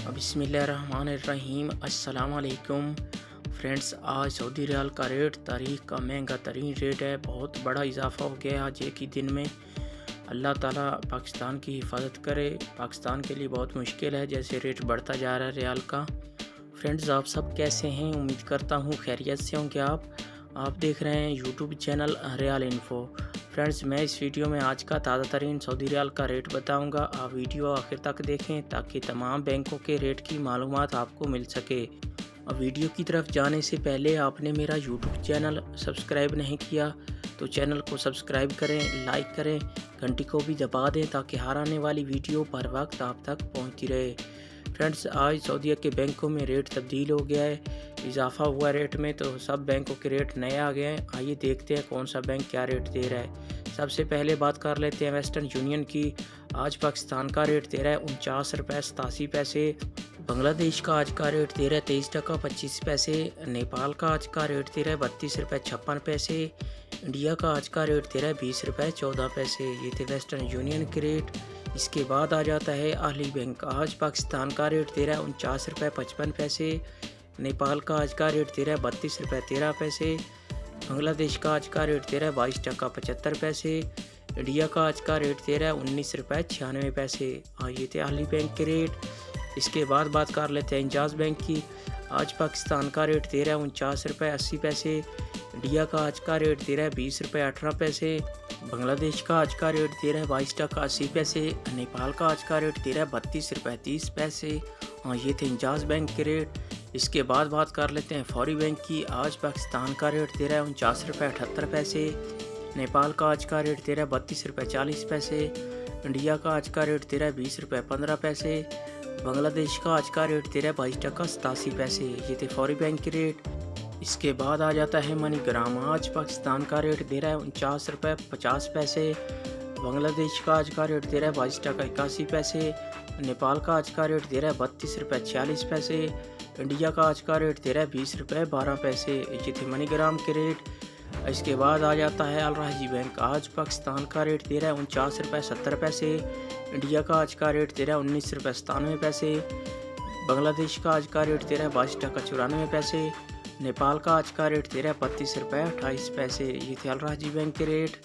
बिस्मिल्लाहिर्रहमानिर्रहीम। अस्सलाम वालेकुम फ्रेंड्स, आज सऊदी रियाल का रेट तारीख का महंगा तरीन रेट है। बहुत बड़ा इजाफ़ा हो गया आज एक ही दिन में। अल्लाह ताला पाकिस्तान की हिफाजत करे। पाकिस्तान के लिए बहुत मुश्किल है जैसे रेट बढ़ता जा रहा है रियाल का। फ्रेंड्स, आप सब कैसे हैं? उम्मीद करता हूँ खैरियत से होंगे। आप देख रहे हैं YouTube channel real info. Friends, मैं इस वीडियो में आज का ताज़ा तरीन सऊदी रियाल का रेट बताऊंगा। आप वीडियो आखिर तक देखें ताकि तमाम बैंकों के रेट की मालूमात आपको मिल सके। और वीडियो की तरफ जाने से पहले आपने मेरा यूट्यूब चैनल सब्सक्राइब नहीं किया तो चैनल को सब्सक्राइब करें, लाइक करें, घंटी को भी दबा दें ताकि हर आने वाली वीडियो पर वक्त आप तक पहुँचती रहे। फ्रेंड्स, आज सऊदीया के बैंकों में रेट तब्दील हो गया है, इजाफा हुआ रेट में, तो सब बैंकों के रेट नए आ गए हैं। आइए देखते हैं कौन सा बैंक क्या रेट दे रहा है। सबसे पहले बात कर लेते हैं वेस्टर्न यूनियन की। आज पाकिस्तान का रेट दे रहा है 49 रुपये 87 पैसे। बांग्लादेश का आज का रेट दे रहा है 23 टका 25 पैसे। नेपाल का आज का रेट दे रहा है 32 रुपये 56 पैसे। इंडिया का आज का रेट दे रहा है 20 रुपये 14 पैसे। ये थे वेस्टर्न यूनियन के रेट। इसके बाद आ जाता है अहली बैंक। आज पाकिस्तान का रेट दे रहा है 49 रुपये 55 पैसे। नेपाल का आज का रेट दे रहा है 32 रुपये 13 पैसे। बांग्लादेश का आज का रेट दे रहा है 22 टका 75 पैसे। इंडिया का आज का रेट दे रहा है 19 रुपये 96 पैसे। ये थे अहली बैंक के रेट। इसके बाद बात कर लेते हैं इंजाज बैंक की। आज पाकिस्तान का रेट दे रहा है 49 रुपये 80 पैसे। इंडिया का आज का रेट दे रहा है 20 रुपये 18 पैसे। बांग्लादेश का आज का रेट दे रहा है 22 टका 80 पैसे। नेपाल का आज का रेट दे रहा है 32 रुपये 30 पैसे। ये थे इंजाज बैंक के रेट। इसके बाद बात कर लेते हैं फौरी बैंक की। आज पाकिस्तान का रेट दे रहा है 49 रुपये 78 पैसे। नेपाल का आज का रेट दे रहा है 32 रुपये 40 पैसे। इंडिया का आज का रेट दे रहा है 20 रुपये 15 पैसे। बांग्लादेश का आज का रेट दे रहा है 22 टका 87 पैसे। ये थे फौरी बैंक के रेट। इसके बाद आ जाता है मनी ग्राम। आज पाकिस्तान का रेट दे रहा है 49 रुपये 50 पैसे। बांग्लादेश का आज का रेट दे रहा है 22 टका 81 पैसे। नेपाल का आज का रेट दे रहा है 32 रुपये 46 पैसे। इंडिया का आज का रेट दे रहा है 20 रुपये 12 पैसे। ये थे मनी ग्राम के रेट। इसके बाद आ जाता है अल राजी बैंक। आज पाकिस्तान का रेट दे रहा है 49 रुपये 70 पैसे। इंडिया का आज का रेट दे रहा है 19 रुपये 97 पैसे। बांग्लादेश का आज का रेट दे रहा है 22 टका 94 पैसे। नेपाल का आज का रेट दे रहा है 32 रुपये 28 पैसे। ये थे अल राजी बैंक के रेट।